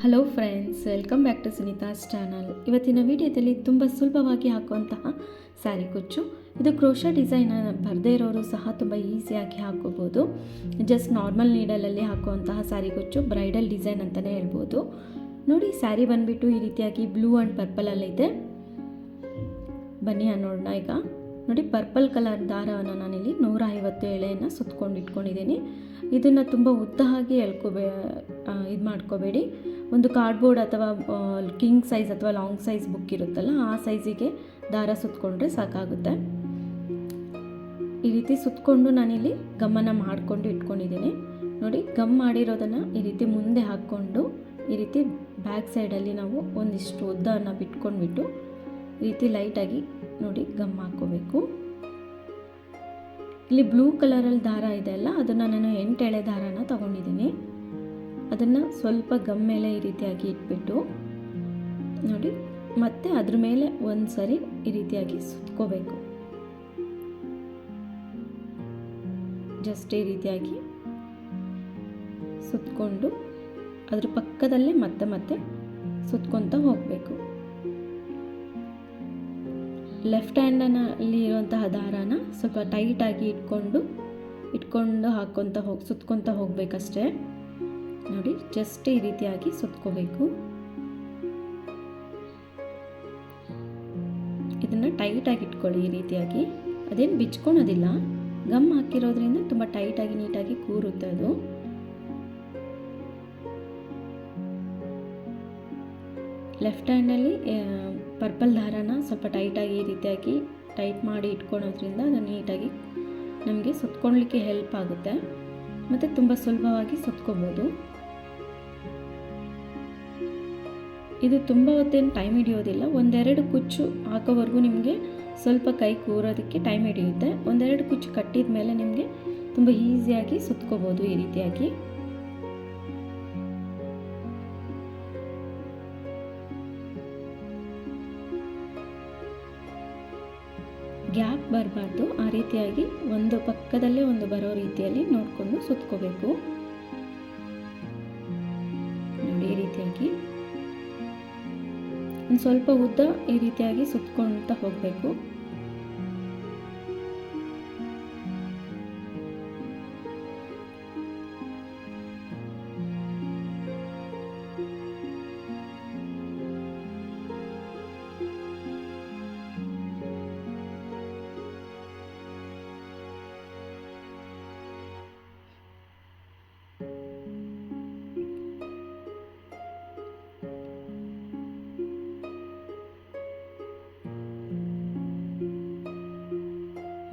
Hello friends, welcome back to Sunita's channel. ಇವತ್ತಿನ ವಿಡಿಯೋದಲ್ಲಿ ತುಂಬ ಸುಲಭವಾಗಿ ಹಾಕುವಂತಹ ಸ್ಯಾರಿ ಕುಚ್ಚು. ಇದು ಕ್ರೋಶಾ ಡಿಸೈನ್ ಬರದೇ ಇರೋರು ಸಹ ತುಂಬ ಈಸಿಯಾಗಿ ಹಾಕೋಬೋದು. ಜಸ್ಟ್ ನಾರ್ಮಲ್ ನೀಡಲಲ್ಲಿ ಹಾಕುವಂತಹ ಸ್ಯಾರಿ ಕುಚ್ಚು, ಬ್ರೈಡಲ್ ಡಿಸೈನ್ ಅಂತಲೇ ಹೇಳ್ಬೋದು. ನೋಡಿ, ಸ್ಯಾರಿ ಬಂದುಬಿಟ್ಟು ಈ ರೀತಿಯಾಗಿ ಬ್ಲೂ ಆ್ಯಂಡ್ ಪರ್ಪಲಲ್ಲಿದೆ. ಬನ್ನಿ ನೋಡೋಣ. ಈಗ ನೋಡಿ, ಪರ್ಪಲ್ ಕಲರ್ ದಾರವನ್ನು ನಾನಿಲ್ಲಿ 150 ಎಳೆಯನ್ನು ಸುತ್ಕೊಂಡು ಇಟ್ಕೊಂಡಿದ್ದೀನಿ. ಇದನ್ನು ತುಂಬ ಉದ್ದವಾಗಿ ಇದು ಮಾಡ್ಕೋಬೇಡಿ. ಒಂದು ಕಾರ್ಡ್ಬೋರ್ಡ್ ಅಥವಾ ಕಿಂಗ್ ಸೈಜ್ ಅಥವಾ ಲಾಂಗ್ ಸೈಜ್ ಬುಕ್ ಇರುತ್ತಲ್ಲ, ಆ ಸೈಜಿಗೆ ದಾರ ಸುತ್ತಕೊಂಡ್ರೆ ಸಾಕಾಗುತ್ತೆ. ಈ ರೀತಿ ಸುತ್ತಕೊಂಡು ನಾನಿಲ್ಲಿ ಗಮ್ಮನ್ನು ಮಾಡಿಕೊಂಡು ಇಟ್ಕೊಂಡಿದ್ದೀನಿ. ನೋಡಿ, ಗಮ್ ಮಾಡಿರೋದನ್ನು ಈ ರೀತಿ ಮುಂದೆ ಹಾಕ್ಕೊಂಡು ಈ ರೀತಿ ಬ್ಯಾಕ್ ಸೈಡಲ್ಲಿ ನಾವು ಒಂದಿಷ್ಟು ಉದ್ದವನ್ನು ಬಿಟ್ಕೊಂಡ್ಬಿಟ್ಟು ಈ ರೀತಿ ಲೈಟಾಗಿ ನೋಡಿ ಗಮ್ ಹಾಕ್ಕೋಬೇಕು. ಇಲ್ಲಿ ಬ್ಲೂ ಕಲರಲ್ಲಿ ದಾರ ಇದೆ ಅಲ್ಲ, ಅದನ್ನು ನಾನು 8 ಎಳೆ ದಾರನ ತೊಗೊಂಡಿದ್ದೀನಿ. ಅದನ್ನು ಸ್ವಲ್ಪ ಗಮ್ ಮೇಲೆ ಈ ರೀತಿಯಾಗಿ ಇಟ್ಬಿಟ್ಟು ನೋಡಿ, ಮತ್ತೆ ಅದ್ರ ಮೇಲೆ ಒಂದು ಸರಿ ಈ ರೀತಿಯಾಗಿ ಸುತ್ಕೋಬೇಕು. ಜಸ್ಟ್ ಈ ರೀತಿಯಾಗಿ ಸುತ್ಕೊಂಡು ಅದ್ರ ಪಕ್ಕದಲ್ಲೇ ಮತ್ತೆ ಸುತ್ಕೊತ ಹೋಗಬೇಕು. ಲೆಫ್ಟ್ ಹ್ಯಾಂಡಲ್ಲಿ ಇರುವಂತಹ ದಾರಾನ ಸ್ವಲ್ಪ ಟೈಟಾಗಿ ಇಟ್ಕೊಂಡು ಸುತ್ಕೊತ ಹೋಗಬೇಕಷ್ಟೇ. ನೋಡಿ, ಜಸ್ಟ್ ಈ ರೀತಿಯಾಗಿ ಸುತ್ಕೋಬೇಕು. ಇದನ್ನು ಟೈಟಾಗಿ ಇಟ್ಕೊಳ್ಳಿ. ಈ ರೀತಿಯಾಗಿ ಅದೇನು ಬಿಚ್ಕೊಳೋದಿಲ್ಲ, ಗಮ್ ಹಾಕಿರೋದ್ರಿಂದ ತುಂಬ ಟೈಟಾಗಿ ನೀಟಾಗಿ ಕೂರುತ್ತೆ ಅದು. ಲೆಫ್ಟ್ ಹ್ಯಾಂಡಲ್ಲಿ ಪರ್ಪಲ್ ದಾರನ ಸ್ವಲ್ಪ ಟೈಟಾಗಿ ಈ ರೀತಿಯಾಗಿ ಟೈಟ್ ಮಾಡಿ ಇಟ್ಕೊಳೋದ್ರಿಂದ ಅದು ನೀಟಾಗಿ ನಮಗೆ ಸುತ್ಕೊಳ್ಲಿಕ್ಕೆ ಹೆಲ್ಪ್ ಆಗುತ್ತೆ ಮತ್ತು ತುಂಬ ಸುಲಭವಾಗಿ ಸುತ್ಕೋಬೋದು. ಇದು ತುಂಬ ಹೊತ್ತೇನು ಟೈಮ್ ಹಿಡಿಯೋದಿಲ್ಲ. 1-2 ಕುಚ್ಚು ಹಾಕೋವರೆಗೂ ನಿಮಗೆ ಸ್ವಲ್ಪ ಕೈ ಕೂರೋದಕ್ಕೆ ಟೈಮ್ ಹಿಡಿಯುತ್ತೆ. 1-2 ಕುಚ್ಚು ಕಟ್ಟಿದ ಮೇಲೆ ನಿಮಗೆ ತುಂಬ ಈಸಿಯಾಗಿ ಸುತ್ಕೋಬೋದು. ಈ ರೀತಿಯಾಗಿ ಗ್ಯಾಪ್ ಬರಬಾರ್ದು. ಆ ರೀತಿಯಾಗಿ ಒಂದು ಪಕ್ಕದಲ್ಲೇ ಒಂದು ಬರೋ ರೀತಿಯಲ್ಲಿ ನೋಡಿಕೊಂಡು ಸುತ್ಕೋಬೇಕು. ನೋಡಿ, ಈ ರೀತಿಯಾಗಿ ಒಂದು ಸ್ವಲ್ಪ ಉದ್ದ ಈ ರೀತಿಯಾಗಿ ಸುತ್ಕೊಳ್ತಾ ಹೋಗಬೇಕು.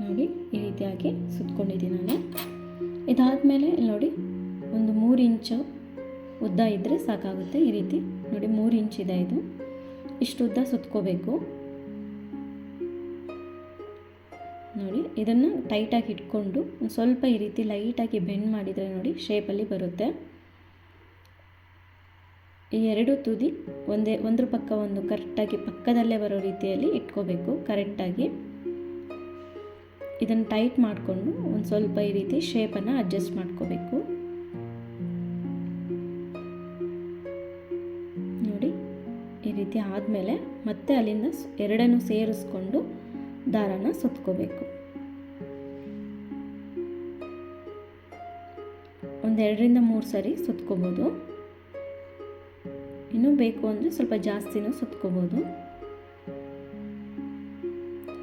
ನೋಡಿ, ಈ ರೀತಿಯಾಗಿ ಸುತ್ಕೊಂಡಿದ್ದೀನಿ ನಾನು. ಇದಾದಮೇಲೆ ನೋಡಿ, ಒಂದು 3 ಇಂಚು ಉದ್ದ ಇದ್ದರೆ ಸಾಕಾಗುತ್ತೆ. ಈ ರೀತಿ ನೋಡಿ, 3 ಇಂಚ್ ಇದೆ. ಇದು ಇಷ್ಟು ಉದ್ದ ಸುತ್ಕೋಬೇಕು. ನೋಡಿ, ಇದನ್ನು ಟೈಟಾಗಿ ಇಟ್ಕೊಂಡು ಒಂದು ಸ್ವಲ್ಪ ಈ ರೀತಿ ಲೈಟಾಗಿ ಬೆಂಡ್ ಮಾಡಿದರೆ ನೋಡಿ ಶೇಪಲ್ಲಿ ಬರುತ್ತೆ. ಈ 2 ತುದಿ ಒಂದ್ರ ಪಕ್ಕ ಒಂದು ಕರೆಕ್ಟಾಗಿ ಪಕ್ಕದಲ್ಲೇ ಬರೋ ರೀತಿಯಲ್ಲಿ ಇಟ್ಕೋಬೇಕು. ಕರೆಕ್ಟಾಗಿ ಇದನ್ನು ಟೈಟ್ ಮಾಡಿಕೊಂಡು ಒಂದು ಸ್ವಲ್ಪ ಈ ರೀತಿ ಶೇಪನ್ನು ಅಡ್ಜಸ್ಟ್ ಮಾಡ್ಕೋಬೇಕು. ನೋಡಿ, ಈ ರೀತಿ ಆದಮೇಲೆ ಮತ್ತೆ ಅಲ್ಲಿಂದ 2 ಸೇರಿಸ್ಕೊಂಡು ದಾರನ ಸುತ್ಕೋಬೇಕು. ಒಂದು 2-3 ಸರಿ ಸುತ್ಕೋಬೋದು. ಇನ್ನೂ ಬೇಕು ಅಂದರೆ ಸ್ವಲ್ಪ ಜಾಸ್ತಿನೂ ಸುತ್ಕೋಬೋದು.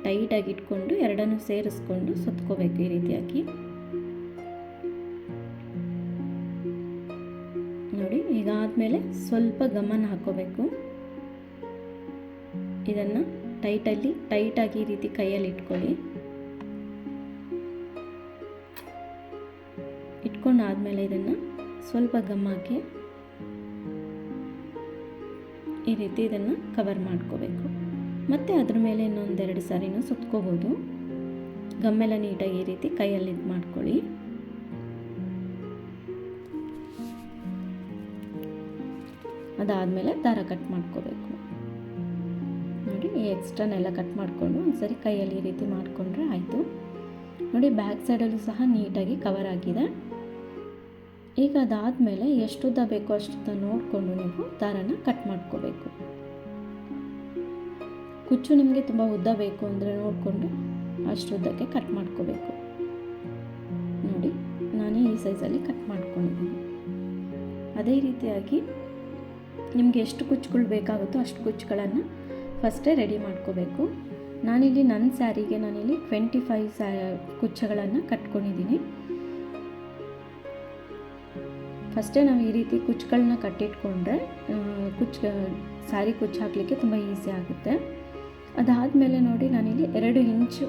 ಟೈಟಾಗಿ ಇಟ್ಕೊಂಡು 2 ಸೇರಿಸ್ಕೊಂಡು ಸುತ್ಕೋಬೇಕು. ಈ ರೀತಿಯಾಗಿ ನೋಡಿ, ಈಗ ಆದಮೇಲೆ ಸ್ವಲ್ಪ ಗಮನ ಹಾಕೋಬೇಕು. ಇದನ್ನು ಟೈಟಾಗಿ ಈ ರೀತಿ ಕೈಯಲ್ಲಿ ಇಟ್ಕೊಳ್ಳಿ. ಇಟ್ಕೊಂಡಾದ್ಮೇಲೆ ಇದನ್ನು ಸ್ವಲ್ಪ ಗಮ್ ಹಾಕಿ ಈ ರೀತಿ ಇದನ್ನು ಕವರ್ ಮಾಡ್ಕೋಬೇಕು. ಮತ್ತು ಅದ್ರ ಮೇಲೆ ಇನ್ನೊಂದು 2 ಸಾರಿನೂ ಸುತ್ಕೋಬೋದು. ಗಮ್ಮೆಲ್ಲ ನೀಟಾಗಿ ಈ ರೀತಿ ಕೈಯಲ್ಲಿ ಇದು ಮಾಡ್ಕೊಳ್ಳಿ. ಅದಾದಮೇಲೆ ದಾರ ಕಟ್ ಮಾಡ್ಕೋಬೇಕು. ನೋಡಿ, ಈ ಎಕ್ಸ್ಟ್ರಾನೆಲ್ಲ ಕಟ್ ಮಾಡಿಕೊಂಡು ಒಂದ್ಸರಿ ಕೈಯಲ್ಲಿ ಈ ರೀತಿ ಮಾಡಿಕೊಂಡ್ರೆ ಆಯಿತು. ನೋಡಿ, ಬ್ಯಾಕ್ ಸೈಡಲ್ಲೂ ಸಹ ನೀಟಾಗಿ ಕವರ್ ಆಗಿದೆ. ಈಗ ಅದಾದಮೇಲೆ ಎಷ್ಟು ಉದ್ದ ಬೇಕೋ ಅಷ್ಟುದ್ದ ನೋಡಿಕೊಂಡು ನೀವು ದಾರನ ಕಟ್ ಮಾಡ್ಕೋಬೇಕು. ಕುಚ್ಚು ನಿಮಗೆ ತುಂಬ ಉದ್ದ ಬೇಕು ಅಂದರೆ ನೋಡಿಕೊಂಡು ಅಷ್ಟುದ್ದಕ್ಕೆ ಕಟ್ ಮಾಡ್ಕೋಬೇಕು. ನೋಡಿ, ನಾನು ಈ ಸೈಜಲ್ಲಿ ಕಟ್ ಮಾಡ್ಕೊಂಡಿದ್ದೀನಿ. ಅದೇ ರೀತಿಯಾಗಿ ನಿಮಗೆ ಎಷ್ಟು ಕುಚ್ಚುಗಳು ಬೇಕಾಗುತ್ತೋ ಅಷ್ಟು ಕುಚ್ಚುಗಳನ್ನು ಫಸ್ಟೇ ರೆಡಿ ಮಾಡ್ಕೋಬೇಕು. ನಾನಿಲ್ಲಿ ನನ್ನ ಸ್ಯಾರಿಗೆ 25 ಕುಚ್ಚುಗಳನ್ನು ಕಟ್ಕೊಂಡಿದ್ದೀನಿ. ಫಸ್ಟೇ ನಾವು ಈ ರೀತಿ ಕುಚ್ಚುಗಳನ್ನ ಕಟ್ಟಿಟ್ಕೊಂಡ್ರೆ ಸ್ಯಾರಿ ಕುಚ್ಚು ಹಾಕಲಿಕ್ಕೆ ತುಂಬ ಈಸಿ ಆಗುತ್ತೆ. ಅದಾದಮೇಲೆ ನೋಡಿ, ನಾನಿಲ್ಲಿ 2 ಇಂಚು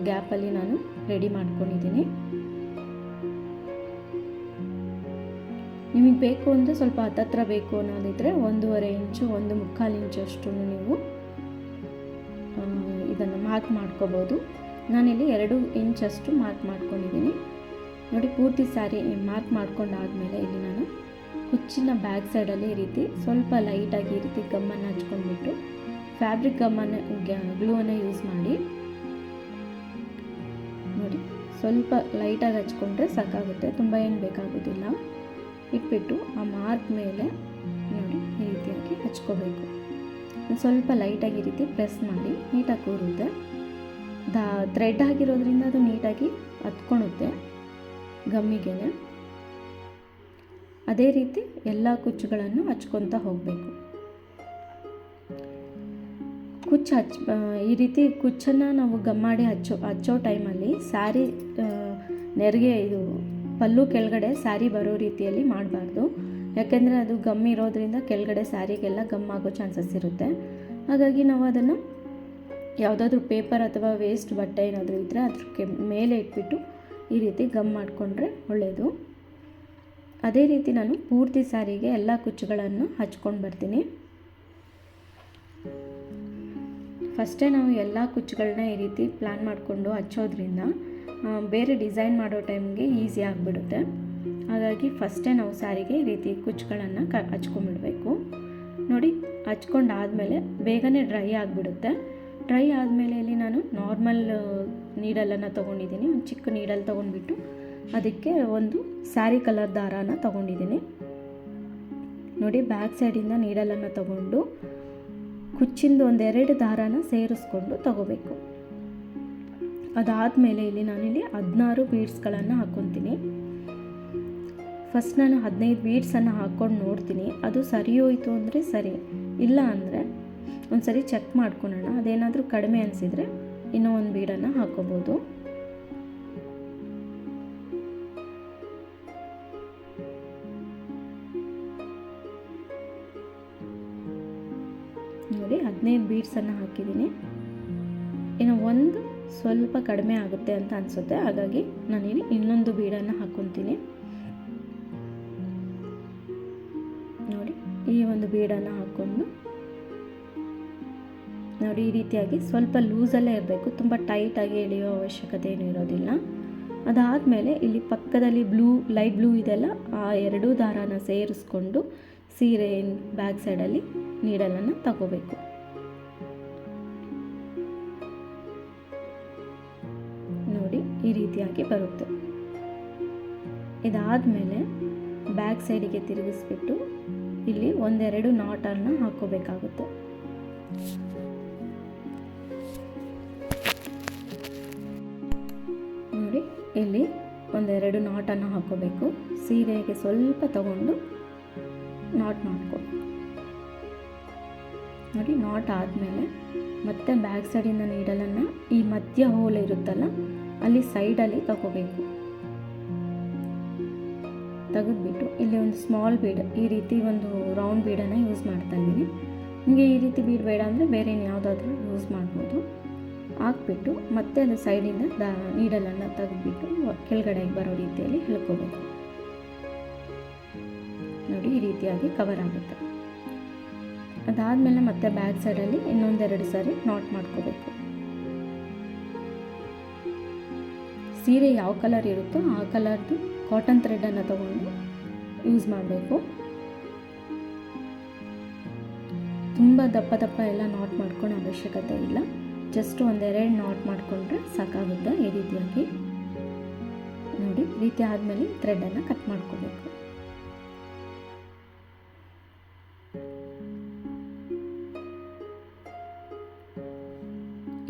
ಗ್ಯಾಪಲ್ಲಿ ನಾನು ರೆಡಿ ಮಾಡ್ಕೊಂಡಿದ್ದೀನಿ. ನಿಮಗೆ ಬೇಕು ಅಂದರೆ ಸ್ವಲ್ಪ ಹತ್ತತ್ರ ಬೇಕು ಅನ್ನೋದಿದ್ದರೆ 1.5 ಇಂಚು 1.25 ಇಂಚಷ್ಟು ನೀವು ಇದನ್ನು ಮಾರ್ಕ್ ಮಾಡ್ಕೋಬೋದು. ನಾನಿಲ್ಲಿ 2 ಇಂಚಷ್ಟು ಮಾರ್ಕ್ ಮಾಡ್ಕೊಂಡಿದ್ದೀನಿ. ನೋಡಿ, ಪೂರ್ತಿ ಸ್ಯಾರಿ ಮಾರ್ಕ್ ಮಾಡ್ಕೊಂಡಾದಮೇಲೆ ಇಲ್ಲಿ ನಾನು ಕುಚ್ಚಿನ ಬ್ಯಾಕ್ ಸೈಡಲ್ಲಿ ಈ ರೀತಿ ಸ್ವಲ್ಪ ಲೈಟಾಗಿ ಈ ರೀತಿ ಗಮ್ಮನ್ನು ಹಚ್ಕೊಂಡ್ಬಿಟ್ಟು ಫ್ಯಾಬ್ರಿಕ್ ಗ್ಲೂವನ್ನು ಯೂಸ್ ಮಾಡಿ ನೋಡಿ, ಸ್ವಲ್ಪ ಲೈಟಾಗಿ ಹಚ್ಕೊಂಡ್ರೆ ಸಾಕಾಗುತ್ತೆ, ತುಂಬ ಏನು ಬೇಕಾಗೋದಿಲ್ಲ. ಇಟ್ಬಿಟ್ಟು ಆ ಮಾರ್ಕ್ ಮೇಲೆ ನೋಡಿ ಈ ರೀತಿಯಾಗಿ ಹಚ್ಕೋಬೇಕು. ಸ್ವಲ್ಪ ಲೈಟಾಗಿ ಈ ರೀತಿ ಪ್ರೆಸ್ ಮಾಡಿ ನೀಟಾಗಿ ಕೂರುತ್ತೆ. ಥ್ರೆಡ್ ಆಗಿರೋದ್ರಿಂದ ಅದು ನೀಟಾಗಿ ಹತ್ಕೊಳುತ್ತೆ ಗಮ್ಮಿಗೆ. ಅದೇ ರೀತಿ ಎಲ್ಲ ಕುಚ್ಚುಗಳನ್ನು ಹಚ್ಕೊತಾ ಹೋಗಬೇಕು. ಈ ರೀತಿ ಕುಚ್ಚನ್ನು ನಾವು ಗಮ್ಮಾಡಿ ಹಚ್ಚೋ ಟೈಮಲ್ಲಿ ಸ್ಯಾರಿ ನೆರಿಗೆ ಇದು ಪಲ್ಲು ಕೆಳಗಡೆ ಸ್ಯಾರಿ ಬರೋ ರೀತಿಯಲ್ಲಿ ಮಾಡಬಾರ್ದು. ಯಾಕೆಂದರೆ ಅದು ಗಮ್ ಇರೋದ್ರಿಂದ ಕೆಳಗಡೆ ಸ್ಯಾರಿಗೆಲ್ಲ ಗಮ್ ಆಗೋ ಚಾನ್ಸಸ್ ಇರುತ್ತೆ. ಹಾಗಾಗಿ ನಾವು ಅದನ್ನು ಯಾವುದಾದ್ರೂ ಪೇಪರ್ ಅಥವಾ ವೇಸ್ಟ್ ಬಟ್ಟೆ ಏನಾದರೂ ಇದ್ದರೆ ಅದಕ್ಕೆ ಮೇಲೆ ಇಟ್ಬಿಟ್ಟು ಈ ರೀತಿ ಗಮ್ ಮಾಡಿಕೊಂಡ್ರೆ ಒಳ್ಳೆಯದು. ಅದೇ ರೀತಿ ನಾನು ಪೂರ್ತಿ ಸ್ಯಾರಿಗೆ ಎಲ್ಲ ಕುಚ್ಚುಗಳನ್ನು ಹಚ್ಕೊಂಡು ಬರ್ತೀನಿ. ಫಸ್ಟೇ ನಾವು ಎಲ್ಲ ಕುಚ್ಚುಗಳನ್ನ ಈ ರೀತಿ ಪ್ಲ್ಯಾನ್ ಮಾಡಿಕೊಂಡು ಹಚ್ಚೋದ್ರಿಂದ ಬೇರೆ ಡಿಸೈನ್ ಮಾಡೋ ಟೈಮ್ಗೆ ಈಸಿ ಆಗಿಬಿಡುತ್ತೆ. ಹಾಗಾಗಿ ಫಸ್ಟೇ ನಾವು ಸ್ಯಾರಿಗೆ ಈ ರೀತಿ ಕುಚ್ಚುಗಳನ್ನು ಹಚ್ಕೊಂಡ್ಬಿಡಬೇಕು. ನೋಡಿ, ಹಚ್ಕೊಂಡಾದಮೇಲೆ ಬೇಗನೆ ಡ್ರೈ ಆಗಿಬಿಡುತ್ತೆ. ಡ್ರೈ ಆದಮೇಲೆ ಇಲ್ಲಿ ನಾನು ನಾರ್ಮಲ್ ನೀಡಲನ್ನು ತೊಗೊಂಡಿದ್ದೀನಿ. ಒಂದು ಚಿಕ್ಕ ನೀಡಲ್ ತೊಗೊಂಡ್ಬಿಟ್ಟು ಅದಕ್ಕೆ ಒಂದು ಸ್ಯಾರಿ ಕಲರ್ ದಾರಾನ ತೊಗೊಂಡಿದ್ದೀನಿ. ನೋಡಿ, ಬ್ಯಾಕ್ ಸೈಡಿಂದ ನೀಡಲನ್ನು ತೊಗೊಂಡು ಕುಚ್ಚಿಂದು 1-2 ದಾರಾನ ಸೇರಿಸ್ಕೊಂಡು ತೊಗೋಬೇಕು. ಅದಾದಮೇಲೆ ಇಲ್ಲಿ ನಾನಿಲ್ಲಿ 16 ಬೀಡ್ಸ್ಗಳನ್ನು ಹಾಕ್ಕೊತೀನಿ. ಫಸ್ಟ್ ನಾನು 15 ಬೀಡ್ಸನ್ನು ಹಾಕ್ಕೊಂಡು ನೋಡ್ತೀನಿ. ಅದು ಸರಿ ಹೋಯಿತು ಅಂದರೆ ಸರಿ, ಇಲ್ಲ ಅಂದರೆ ಒಂದು ಸರಿ ಚೆಕ್ ಮಾಡ್ಕೊಳ್ಳೋಣ. ಅದೇನಾದರೂ ಕಡಿಮೆ ಅನಿಸಿದರೆ ಇನ್ನೂ ಒಂದು ಬೀಡನ್ನು ಹಾಕ್ಕೋಬೋದು. ನೋಡಿ, 15 ಬೀಡ್ಸನ್ನು ಹಾಕಿದ್ದೀನಿ. ಇನ್ನು ಒಂದು ಸ್ವಲ್ಪ ಕಡಿಮೆ ಆಗುತ್ತೆ ಅಂತ ಅನಿಸುತ್ತೆ. ಹಾಗಾಗಿ ನಾನಿಲ್ಲಿ ಇನ್ನೊಂದು ಬೀಡನ್ನು ಹಾಕ್ಕೊತೀನಿ. ನೋಡಿ, ಈ ಒಂದು ಬೀಡನ್ನು ಹಾಕ್ಕೊಂಡು ನೋಡಿ ಈ ರೀತಿಯಾಗಿ ಸ್ವಲ್ಪ ಲೂಸಲ್ಲೇ ಇರಬೇಕು, ತುಂಬ ಟೈಟಾಗಿ ಎಳೆಯೋ ಅವಶ್ಯಕತೆ ಏನೂ ಇರೋದಿಲ್ಲ. ಅದಾದಮೇಲೆ ಇಲ್ಲಿ ಪಕ್ಕದಲ್ಲಿ ಲೈಟ್ ಬ್ಲೂ ಇದೆಲ್ಲ, ಆ 2 ದಾರಾನ ಸೇರಿಸ್ಕೊಂಡು ಸೀರೆ ಬ್ಯಾಕ್ ಸೈಡಲ್ಲಿ ನೀಡಲನ್ನು ತಗೋಬೇಕು. ನೋಡಿ, ಈ ರೀತಿಯಾಗಿ ಬರುತ್ತೆ. ಇದಾದಮೇಲೆ ಬ್ಯಾಕ್ ಸೈಡಿಗೆ ತಿರುಗಿಸ್ಬಿಟ್ಟು ಇಲ್ಲಿ 1-2 ನಾಟನ್ನು ಹಾಕೋಬೇಕಾಗುತ್ತೆ. ನೋಡಿ, ಇಲ್ಲಿ 1-2 ನಾಟನ್ನು ಹಾಕೋಬೇಕು. ಸೀರೆಗೆ ಸ್ವಲ್ಪ ತಗೊಂಡು ನಾಟ್ ಮಾಡ್ಕೋಬೇಕು. ನೋಡಿ, ನಾಟ್ ಆದಮೇಲೆ ಮತ್ತೆ ಬ್ಯಾಕ್ ಸೈಡಿಂದ ನೀಡಲನ್ನು ಈ ಮಧ್ಯ ಹೋಲ್ ಇರುತ್ತಲ್ಲ ಅಲ್ಲಿ ಸೈಡಲ್ಲಿ ತಗೋಬೇಕು. ತೆಗೆದ್ಬಿಟ್ಟು ಇಲ್ಲಿ ಒಂದು ಸ್ಮಾಲ್ ಬೀಡ್, ಈ ರೀತಿ ಒಂದು ರೌಂಡ್ ಬೀಡನ್ನು ಯೂಸ್ ಮಾಡ್ತಾ ಇದ್ದೀನಿ. ನಿಮಗೆ ಈ ರೀತಿ ಬೀಡ್ ಬೇಡ ಅಂದರೆ ಬೇರೆ ಯಾವುದಾದ್ರೂ ಯೂಸ್ ಮಾಡ್ಬೋದು. ಹಾಕ್ಬಿಟ್ಟು ಮತ್ತೆ ಅದು ಸೈಡಿಂದ ನೀಡಲನ್ನು ತೆಗೆದ್ಬಿಟ್ಟು ಕೆಳಗಡೆಗೆ ಬರೋ ರೀತಿಯಲ್ಲಿ ಎಳ್ಕೋಬೇಕು. ನೋಡಿ, ಈ ರೀತಿಯಾಗಿ ಕವರ್ ಆಗುತ್ತೆ. ಅದಾದಮೇಲೆ ಮತ್ತೆ ಬ್ಯಾಕ್ ಸೈಡಲ್ಲಿ ಇನ್ನೊಂದೆರಡು ಸಾರಿ ನಾಟ್ ಮಾಡ್ಕೋಬೇಕು. ಸೀರೆ ಯಾವ ಕಲರ್ ಇರುತ್ತೋ ಆ ಕಲರ್ದು ಕಾಟನ್ ಥ್ರೆಡನ್ನು ತಗೊಂಡು ಯೂಸ್ ಮಾಡಬೇಕು. ತುಂಬ ದಪ್ಪ ದಪ್ಪ ಎಲ್ಲ ನಾಟ್ ಮಾಡ್ಕೊಳ್ಳೋ ಅವಶ್ಯಕತೆ ಇಲ್ಲ. ಜಸ್ಟ್ 1-2 ನಾಟ್ ಮಾಡಿಕೊಂಡ್ರೆ ಸಾಕಾಗುತ್ತೆ. ಈ ರೀತಿಯಾಗಿ ನೋಡಿ, ಈ ರೀತಿ ಆದಮೇಲೆ ಥ್ರೆಡನ್ನು ಕಟ್ ಮಾಡ್ಕೋಬೇಕು.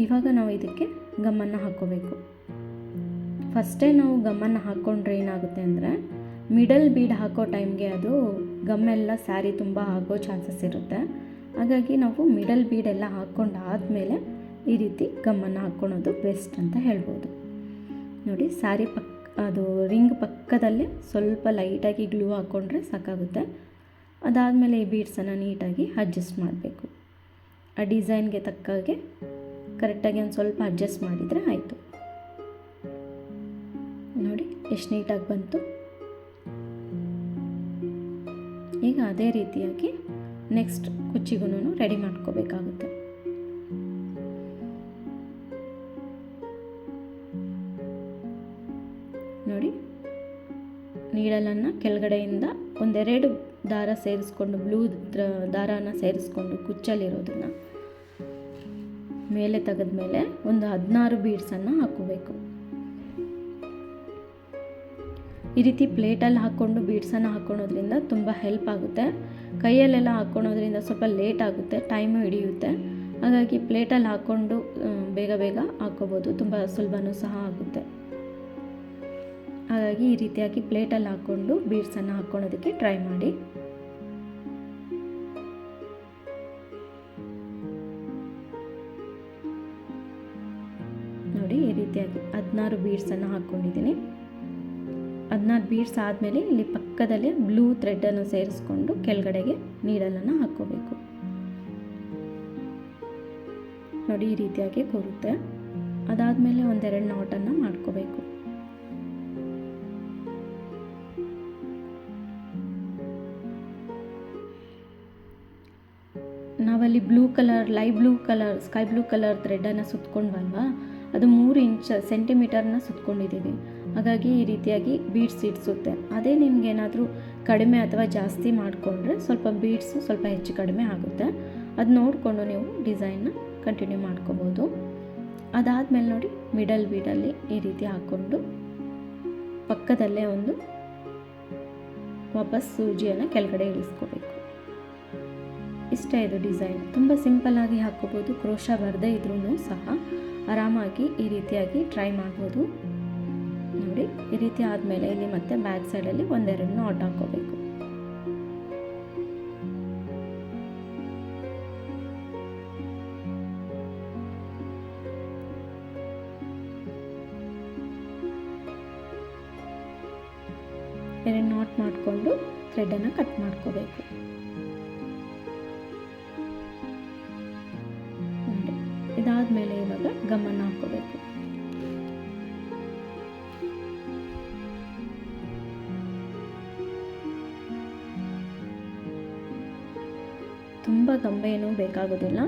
ಇವಾಗ ನಾವು ಇದಕ್ಕೆ ಗಮ್ಮನ್ನು ಹಾಕ್ಕೋಬೇಕು. ಫಸ್ಟೇ ನಾವು ಗಮ್ಮನ್ನು ಹಾಕ್ಕೊಂಡ್ರೆ ಏನಾಗುತ್ತೆ ಅಂದರೆ ಮಿಡಲ್ ಬೀಡ್ ಹಾಕೋ ಟೈಮ್ಗೆ ಅದು ಗಮ್ಮೆಲ್ಲ ಸ್ಯಾರಿ ತುಂಬ ಆಗೋ ಚಾನ್ಸಸ್ ಇರುತ್ತೆ. ಹಾಗಾಗಿ ನಾವು ಮಿಡಲ್ ಬೀಡೆಲ್ಲ ಹಾಕ್ಕೊಂಡಾದಮೇಲೆ ಈ ರೀತಿ ಗಮ್ಮನ್ನು ಹಾಕ್ಕೊಳೋದು ಬೆಸ್ಟ್ ಅಂತ ಹೇಳ್ಬೋದು. ನೋಡಿ, ಸ್ಯಾರಿ ಅದು ರಿಂಗ್ ಪಕ್ಕದಲ್ಲೇ ಸ್ವಲ್ಪ ಲೈಟಾಗಿ ಗ್ಲೂ ಹಾಕ್ಕೊಂಡ್ರೆ ಸಾಕಾಗುತ್ತೆ. ಅದಾದಮೇಲೆ ಈ ಬೀಡ್ಸನ್ನು ನೀಟಾಗಿ ಅಡ್ಜಸ್ಟ್ ಮಾಡಬೇಕು. ಆ ಡಿಸೈನ್ಗೆ ತಕ್ಕಾಗೆ ಕರೆಕ್ಟಾಗಿ ಒಂದು ಸ್ವಲ್ಪ ಅಡ್ಜಸ್ಟ್ ಮಾಡಿದರೆ ಆಯಿತು. ನೋಡಿ ಎಷ್ಟು ನೀಟಾಗಿ ಬಂತು. ಈಗ ಅದೇ ರೀತಿಯಾಗಿ ನೆಕ್ಸ್ಟ್ ಕುಚ್ಚಿಗೂ ರೆಡಿ ಮಾಡ್ಕೋಬೇಕಾಗುತ್ತೆ. ನೋಡಿ, ನೀಡಲನ್ನು ಕೆಳಗಡೆಯಿಂದ ಒಂದೆರಡು ದಾರ ಸೇರಿಸ್ಕೊಂಡು ಬ್ಲೂ ದಾರಾನ ಸೇರಿಸ್ಕೊಂಡು ಕುಚ್ಚಲ್ಲಿರೋದನ್ನು ಮೇಲೆ ತೆಗೆದ್ಮೇಲೆ ಒಂದು 16 ಬೀಡ್ಸನ್ನು ಹಾಕ್ಕೋಬೇಕು. ಈ ರೀತಿ ಪ್ಲೇಟಲ್ಲಿ ಹಾಕ್ಕೊಂಡು ಬೀಡ್ಸನ್ನು ಹಾಕ್ಕೊಳೋದ್ರಿಂದ ತುಂಬ ಹೆಲ್ಪ್ ಆಗುತ್ತೆ. ಕೈಯಲ್ಲೆಲ್ಲ ಹಾಕ್ಕೊಳೋದ್ರಿಂದ ಸ್ವಲ್ಪ ಲೇಟ್ ಆಗುತ್ತೆ, ಟೈಮು ಹಿಡಿಯುತ್ತೆ. ಹಾಗಾಗಿ ಪ್ಲೇಟಲ್ಲಿ ಹಾಕ್ಕೊಂಡು ಬೇಗ ಬೇಗ ಹಾಕ್ಕೋಬೋದು, ತುಂಬ ಸುಲಭನೂ ಸಹ ಆಗುತ್ತೆ. ಹಾಗಾಗಿ ಈ ರೀತಿಯಾಗಿ ಪ್ಲೇಟಲ್ಲಿ ಹಾಕ್ಕೊಂಡು ಬೀಡ್ಸನ್ನು ಹಾಕ್ಕೊಳೋದಕ್ಕೆ ಟ್ರೈ ಮಾಡಿ. ನೋಡಿ, ಈ ರೀತಿಯಾಗಿ 16 ಬೀಡ್ಸನ್ನು ಹಾಕ್ಕೊಂಡಿದ್ದೀನಿ. 16 ಬೀಡ್ಸ್ ಆದಮೇಲೆ ಇಲ್ಲಿ ಪಕ್ಕದಲ್ಲೇ ಬ್ಲೂ ಥ್ರೆಡನ್ನು ಸೇರಿಸ್ಕೊಂಡು ಕೆಳಗಡೆಗೆ ನೀಡಲನ್ನು ಹಾಕ್ಕೋಬೇಕು. ನೋಡಿ, ಈ ರೀತಿಯಾಗಿ ಬರುತ್ತೆ. ಅದಾದಮೇಲೆ ಒಂದೆರಡು ನಾಟನ್ನು ಮಾಡ್ಕೋಬೇಕು. ನಾವಲ್ಲಿ blue colour, light blue colour, sky blue colour ಥ್ರೆಡನ್ನು ಸುತ್ಕೊಂಡ್ವಲ್ವಾ, ಅದು 3 ಸೆಂಟಿಮೀಟರ್ನ ಸುತ್ಕೊಂಡಿದ್ದೀವಿ. ಹಾಗಾಗಿ ಈ ರೀತಿಯಾಗಿ ಬೀಡ್ಸ್ ಇಡಿಸುತ್ತೆ. ಅದೇ ನಿಮಗೇನಾದರೂ ಕಡಿಮೆ ಅಥವಾ ಜಾಸ್ತಿ ಮಾಡಿಕೊಂಡ್ರೆ ಸ್ವಲ್ಪ ಬೀಡ್ಸು ಸ್ವಲ್ಪ ಹೆಚ್ಚು ಕಡಿಮೆ ಆಗುತ್ತೆ. ಅದು ನೋಡಿಕೊಂಡು ನೀವು ಡಿಸೈನ್ನ ಕಂಟಿನ್ಯೂ ಮಾಡ್ಕೋಬೋದು. ಅದಾದಮೇಲೆ ನೋಡಿ, ಮಿಡಲ್ ಬೀಡಲ್ಲಿ ಈ ರೀತಿ ಹಾಕ್ಕೊಂಡು ಪಕ್ಕದಲ್ಲೇ ಒಂದು ವಾಪಸ್ ಸೂಜಿಯನ್ನು ಕೆಳಗಡೆ ಇಳಿಸ್ಕೋಬೇಕು. ಇಷ್ಟೇ ಇದು ಡಿಸೈನ್. ತುಂಬ ಸಿಂಪಲ್ಲಾಗಿ ಹಾಕ್ಕೋಬೋದು. ಕ್ರೋಶಾ ಬರದೇ ಇದ್ರೂ ಸಹ ಆರಾಮಾಗಿ ಈ ರೀತಿಯಾಗಿ ಟ್ರೈ ಮಾಡ್ಬೋದು. ನೋಡಿ, ಈ ರೀತಿ ಆದಮೇಲೆ ಇಲ್ಲಿ ಮತ್ತೆ ಬ್ಯಾಕ್ ಸೈಡಲ್ಲಿ ಒಂದೆರಡು ನಾಟ್ ಹಾಕ್ಕೋಬೇಕು. ಎರಡು ನಾಟ್ ಮಾಡಿಕೊಂಡು ಥ್ರೆಡನ್ನು ಕಟ್ ಮಾಡ್ಕೋಬೇಕು. ಇದಾದಮೇಲೆ ಇವಾಗ ಗಮ್ಮನ್ನು ಹಾಕ್ಕೋಬೇಕು. ತುಂಬ ಗಂಬೆ ಏನೂ ಬೇಕಾಗೋದಿಲ್ಲ.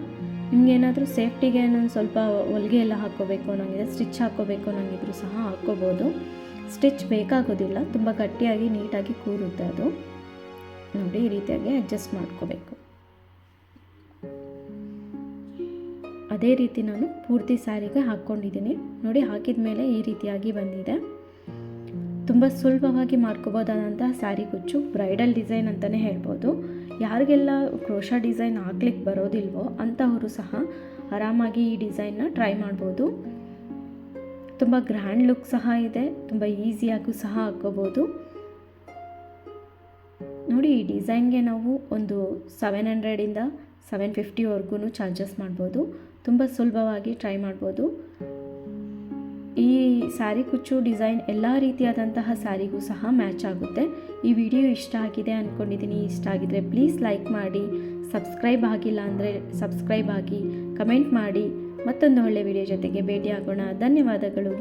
ನಿಮಗೇನಾದರೂ ಸೇಫ್ಟಿಗೆ ಇನ್ನೊಂದು ಸ್ವಲ್ಪ ಹೊಲಿಗೆ ಎಲ್ಲ ಹಾಕ್ಕೋಬೇಕು ಅನ್ನೋಂಗಿದೆ, ಸ್ಟಿಚ್ ಹಾಕ್ಕೋಬೇಕು ಅನ್ನೋಂಗಿದ್ರು ಸಹ ಹಾಕ್ಕೋಬೋದು. ಸ್ಟಿಚ್ ಬೇಕಾಗೋದಿಲ್ಲ, ತುಂಬ ಗಟ್ಟಿಯಾಗಿ ನೀಟಾಗಿ ಕೂರುತ್ತೆ ಅದು. ನೋಡಿ, ಈ ರೀತಿಯಾಗಿ ಅಡ್ಜಸ್ಟ್ ಮಾಡ್ಕೋಬೇಕು. ಅದೇ ರೀತಿ ನಾನು ಪೂರ್ತಿ ಸ್ಯಾರಿಗೆ ಹಾಕ್ಕೊಂಡಿದ್ದೀನಿ. ನೋಡಿ, ಹಾಕಿದ ಮೇಲೆ ಈ ರೀತಿಯಾಗಿ ಬಂದಿದೆ. ತುಂಬ ಸುಲಭವಾಗಿ ಮಾಡ್ಕೋಬೋದಾದಂತಹ ಸ್ಯಾರಿ ಕುಚ್ಚು, ಬ್ರೈಡಲ್ ಡಿಸೈನ್ ಅಂತಲೇ ಹೇಳ್ಬೋದು. ಯಾರಿಗೆಲ್ಲ ಕ್ರೋಶಾ ಡಿಸೈನ್ ಹಾಕ್ಲಿಕ್ಕೆ ಬರೋದಿಲ್ವೋ ಅಂಥವರು ಸಹ ಆರಾಮಾಗಿ ಈ ಡಿಸೈನ್ನ ಟ್ರೈ ಮಾಡ್ಬೋದು. ತುಂಬ ಗ್ರ್ಯಾಂಡ್ ಲುಕ್ ಸಹ ಇದೆ, ತುಂಬ ಈಸಿಯಾಗೂ ಸಹ ಹಾಕ್ಕೋಬೋದು. ನೋಡಿ, ಈ ಡಿಸೈನ್ಗೆ ನಾವು ಒಂದು 700ಇಂದ 750ವರೆಗೂ ಚಾರ್ಜಸ್ ಮಾಡ್ಬೋದು. ತುಂಬ ಸುಲಭವಾಗಿ ಟ್ರೈ ಮಾಡ್ಬೋದು. ಈ ಸ್ಯಾರಿ ಕುಚ್ಚು ಡಿಸೈನ್ ಎಲ್ಲ ರೀತಿಯಾದಂತಹ ಸ್ಯಾರಿಗೂ ಸಹ ಮ್ಯಾಚ್ ಆಗುತ್ತೆ. ಈ ವಿಡಿಯೋ ಇಷ್ಟ ಆಗಿದೆ ಅಂದ್ಕೊಂಡಿದ್ದೀನಿ. ಇಷ್ಟ ಆಗಿದರೆ ಪ್ಲೀಸ್ ಲೈಕ್ ಮಾಡಿ, ಸಬ್ಸ್ಕ್ರೈಬ್ ಆಗಿಲ್ಲ ಅಂದರೆ ಸಬ್ಸ್ಕ್ರೈಬ್ ಆಗಿ, ಕಮೆಂಟ್ ಮಾಡಿ. ಮತ್ತೊಂದು ಒಳ್ಳೆಯ ವಿಡಿಯೋ ಜೊತೆಗೆ ಭೇಟಿಯಾಗೋಣ. ಧನ್ಯವಾದಗಳು.